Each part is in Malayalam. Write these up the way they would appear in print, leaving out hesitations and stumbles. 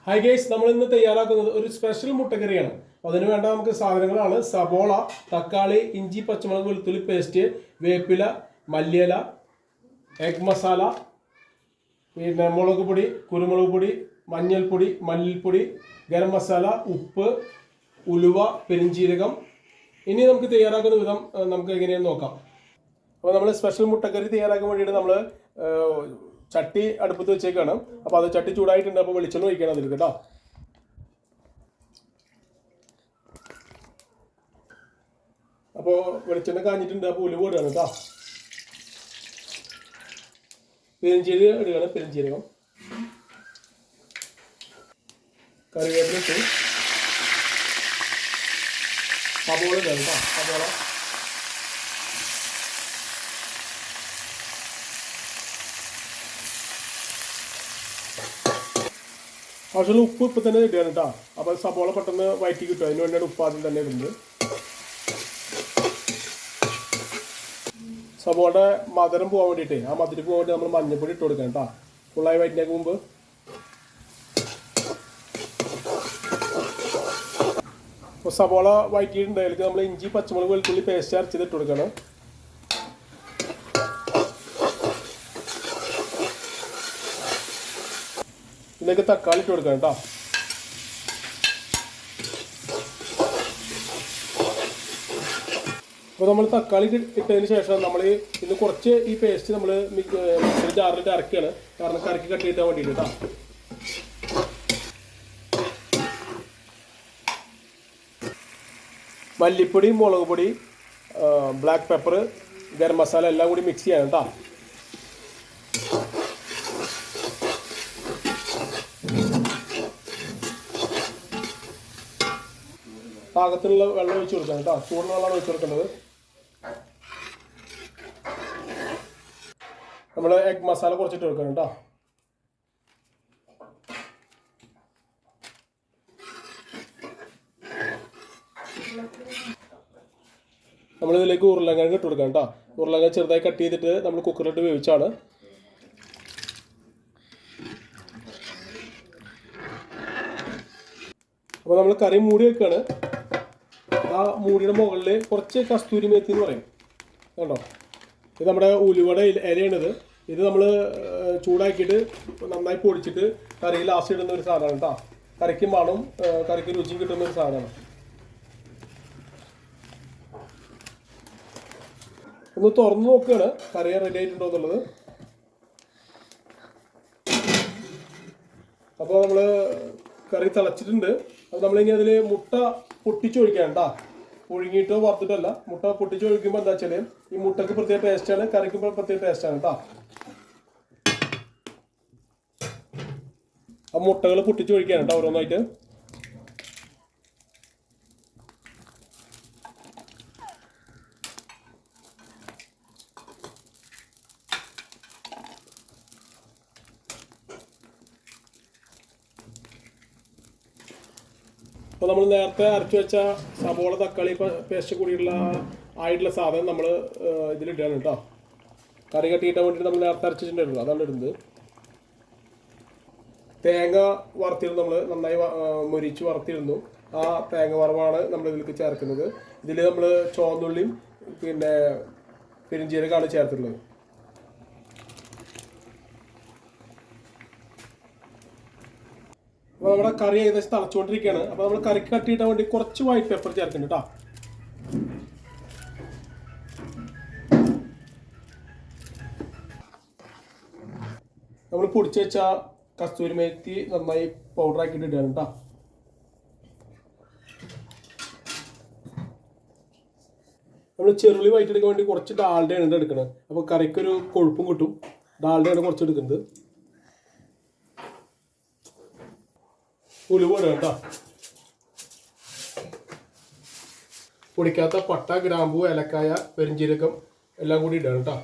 ഹായ് ഗൈസ്, നമ്മൾ ഇന്ന് തയ്യാറാക്കുന്നത് ഒരു സ്പെഷ്യൽ മുട്ടക്കറിയാണ്. അതിന് വേണ്ട നമുക്ക് സാധനങ്ങളാണ് സബോള, തക്കാളി, ഇഞ്ചി, പച്ചമുളക്, വെളുത്തുള്ളി പേസ്റ്റ്, വേപ്പില, മല്ലിയില, എഗ് മസാല, പിന്നെ മുളക് പൊടി, കുരുമുളക് പൊടി, മഞ്ഞൾപ്പൊടി, മല്ലിപ്പൊടി, ഗരം മസാല, ഉപ്പ്, ഉലുവ, പെരിഞ്ചീരകം. ഇനി നമുക്ക് തയ്യാറാക്കുന്ന വിധം നമുക്ക് എങ്ങനെയെന്ന് നോക്കാം. അപ്പോൾ നമ്മൾ സ്പെഷ്യൽ മുട്ടക്കറി തയ്യാറാക്കാൻ വേണ്ടിയിട്ട് നമ്മൾ ചട്ടി അടുപ്പത്ത് വെച്ചേക്കാണ്. അപ്പോൾ അത് ചട്ടി ചൂടായിട്ടുണ്ട്. അപ്പോൾ വെളിച്ചെണ്ണ ഒഴിക്കണം അതിൽ കേട്ടോ. അപ്പോൾ വെളിച്ചെണ്ണ കാഞ്ഞിട്ടുണ്ട്. അപ്പോൾ ഉലുവ ഇടുകയാണ് കേട്ടോ. പെരിഞ്ചീരകം ഇടുകയാണ്, പെരിഞ്ചീരകം. കറിവേപ്പില ഇട്ട് സബോള ഇടുകയാണ് കേട്ടോ. സബോള ആവശ്യമുള്ള ഉപ്പ് ഇപ്പം തന്നെ ഇടുകയാണ് കേട്ടോ. അപ്പോൾ സബോള പെട്ടെന്ന് വയറ്റി കിട്ടും. അതിന് വേണ്ടിയാണ് ഉപ്പ് ആദ്യം തന്നെ ഇടുന്നത്. സബോളയുടെ മധുരം പോകാൻ വേണ്ടിയിട്ട്, ആ മധുരം പോകാൻ വേണ്ടി നമ്മൾ മഞ്ഞൾപ്പൊടി ഇട്ട് കൊടുക്കണം കേട്ടോ. ഫുള്ളായി വയറ്റിനേക്ക് മുമ്പ് അപ്പോൾ സബോള വയറ്റിയിട്ടുണ്ട്. അതിലേക്ക് നമ്മൾ ഇഞ്ചി, പച്ചമുളക്, വെളുത്തുള്ളി പേസ്റ്റ് അരച്ചത് ഇട്ട് കൊടുക്കണം. ഇതിലേക്ക് തക്കാളി ഇട്ട് കൊടുക്കണം കേട്ടോ. അപ്പോൾ നമ്മൾ തക്കാളി ഇട്ടതിന് ശേഷം നമ്മൾ ഇന്ന് കുറച്ച് ഈ പേസ്റ്റ് നമ്മൾ മിക്സിയുടെ ജാറിലിട്ട് അരക്കുകയാണ്. കാരണം കറിക്ക് കട്ടി കിട്ടാൻ വേണ്ടിയിട്ട് കേട്ടോ. മല്ലിപ്പൊടി, മുളക് പൊടി, ബ്ലാക്ക് പെപ്പർ, ഗരം മസാല എല്ലാം കൂടി മിക്സ് ചെയ്യണം കേട്ടോ. പാകത്തിനുള്ള വെള്ളം ഒഴിച്ച് കൊടുക്കണം കേട്ടോ. ചൂടുള്ള വെള്ളമാണ് ഒഴിച്ച് കൊടുക്കേണ്ടത്. നമ്മൾ എഗ് മസാല കുറച്ചിട്ട് കൊടുക്കണം കേട്ടോ. നമ്മളിതിലേക്ക് ഉരുളക്കിഴങ്ങ് ഇട്ട് കൊടുക്കാം കേട്ടോ. ഉരുളക്കിഴങ്ങ് ചെറുതായി കട്ട് ചെയ്തിട്ട് നമ്മൾ കുക്കറിലിട്ട് വേവിച്ചാണ്. അപ്പോൾ നമ്മൾ കറി മൂടി വെക്കുകയാണ്. ആ മൂടിയുടെ മുകളിൽ കുറച്ച് കസ്തൂരി മേത്തി എന്ന് പറയും കണ്ടോ. ഇത് നമ്മുടെ ഉലുവയുടെ ഇലയാണിത്. ഇത് നമ്മൾ ചൂടാക്കിയിട്ട് നന്നായി പൊടിച്ചിട്ട് കറിയിൽ ലാസ്റ്റ് ഇടുന്ന ഒരു സാധനമാണ് കേട്ടോ. കറിക്ക് മണം, കറിക്ക് രുചിയും കിട്ടുന്ന ഒരു സാധനമാണ്. ഒന്ന് തുറന്ന് നോക്കുകയാണ് കറി റെഡി ആയിട്ടുണ്ടോ എന്നുള്ളത്. അപ്പോൾ നമ്മൾ കറി തിളച്ചിട്ടുണ്ട്. അപ്പോൾ നമ്മളിനി അതിൽ മുട്ട പൊട്ടിച്ചൊഴിക്കാം കേട്ടോ. പുഴുങ്ങിയിട്ടോ വറുത്തിട്ടല്ല, മുട്ട പൊട്ടിച്ചൊഴിക്കുമ്പോൾ എന്താ വെച്ചാൽ ഈ മുട്ടക്ക് പ്രത്യേക ടേസ്റ്റാണ്, കറിക്ക് പ്രത്യേക ടേസ്റ്റാണ് കേട്ടോ. ആ മുട്ടകൾ പൊട്ടിച്ചൊഴിക്കാണ് കേട്ടോ ഓരോന്നായിട്ട്. അപ്പോൾ നമ്മൾ നേരത്തെ അരച്ചു വെച്ച സബോള, തക്കാളി പേസ്റ്റ് കൂടിയുള്ള ആയിട്ടുള്ള സാധനം നമ്മൾ ഇതിലിട്ടാണ് കേട്ടോ. കറി കട്ടിയിട്ടാൻ വേണ്ടിയിട്ട് നമ്മൾ നേരത്തെ അരച്ചിട്ടുണ്ടായിരുന്നു, അതാണ് ഇടുന്നത്. തേങ്ങ വറുത്തിരുന്നു, നമ്മൾ നന്നായി മൊരിച്ച് വറുത്തിരുന്നു. ആ തേങ്ങ വറവാണ് നമ്മൾ ഇതിലേക്ക് ചേർക്കുന്നത്. ഇതിൽ നമ്മൾ ചുവന്നുള്ളിയും പിന്നെ പെരിഞ്ചീരകമാണ് ചേർത്തിട്ടുള്ളത്. അപ്പോൾ നമ്മുടെ കറി ഏകദേശം തിളച്ചുകൊണ്ടിരിക്കുകയാണ്. അപ്പോൾ നമ്മൾ കറിക്ക് കട്ടിയിട്ടാൻ വേണ്ടി കുറച്ച് വൈറ്റ് പെപ്പർ ചേർക്കുന്നുണ്ട് കേട്ടോ. നമ്മൾ പൊടിച്ച് വെച്ച കസ്തൂരി മേത്തി നന്നായി പൗഡർ ആക്കിയിട്ട് ഇടുകയാണ് കേട്ടോ. നമ്മൾ ചെറുള്ളി വയറ്റെടുക്കാൻ വേണ്ടി കുറച്ച് ഡാൽഡയാണ് എടുക്കുന്നത്. അപ്പോൾ കറിക്കൊരു കൊഴുപ്പും കിട്ടും. ഡാൽഡയാണ് കുറച്ച് എടുക്കുന്നത്. ഉലുവ ഇടുക കേട്ടോ. പൊടിക്കാത്ത പട്ട, ഗ്രാമ്പൂ, ഏലക്കായ, പെരിഞ്ചീരകം എല്ലാം കൂടി ഇടുക കേട്ടോ.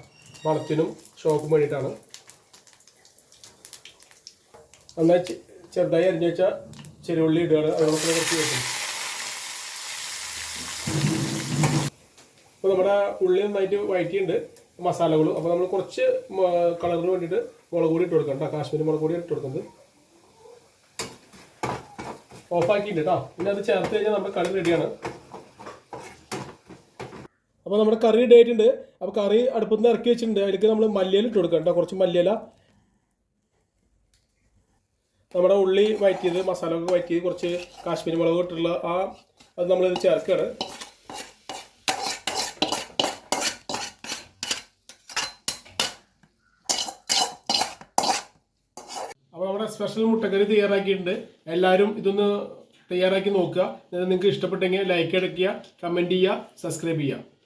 മണത്തിനും ഷോക്കും വേണ്ടിയിട്ടാണ്. നന്നായി ചെറുതായി അരിഞ്ഞു വെച്ച ചെറുള്ളി ഇടുകയാണ്. അതിനൊക്കെ കുറച്ച് വെക്കും. അപ്പോൾ നമ്മുടെ ഉള്ളി നന്നായിട്ട് വഴറ്റിയിട്ടുണ്ട് മസാലകളും. അപ്പോൾ നമ്മൾ കുറച്ച് കളറിന് വേണ്ടിയിട്ട് മുളക് പൊടി ഇട്ട് കൊടുക്കാം കേട്ടോ. കാശ്മീരി മുളക് പൊടി ഇട്ട് കൊടുക്കുന്നത്. ഓഫാക്കിയിട്ടുണ്ട് കേട്ടോ. പിന്നെ അത് ചേർത്ത് കഴിഞ്ഞാൽ നമ്മുടെ കറി റെഡിയാണ്. അപ്പോൾ നമ്മുടെ കറി റെഡി ആയിട്ടുണ്ട്. അപ്പോൾ കറി അടുപ്പത്ത് നിന്ന് ഇറക്കി വെച്ചിട്ടുണ്ട്. അതിലേക്ക് നമ്മൾ മല്ലിയില ഇട്ട് കൊടുക്കാം കേട്ടോ. കുറച്ച് മല്ലിയില, നമ്മുടെ ഉള്ളി വഴറ്റിയത്, മസാല ഒക്കെ വഴറ്റിയത്, കുറച്ച് കാശ്മീരി മുളക് ഇട്ടുള്ള അത് നമ്മളിത് ചേർക്കുകയാണ്. അപ്പോൾ നമ്മുടെ സ്പെഷ്യൽ മുട്ടക്കറി തയ്യാറാക്കിയിട്ടുണ്ട്. എല്ലാവരും ഇതൊന്ന് തയ്യാറാക്കി നോക്കുക. നിങ്ങൾക്ക് ഇഷ്ടപ്പെട്ടെങ്കിൽ ലൈക്ക് അടിക്കുക, കമൻറ്റ് ചെയ്യുക, സബ്സ്ക്രൈബ് ചെയ്യുക.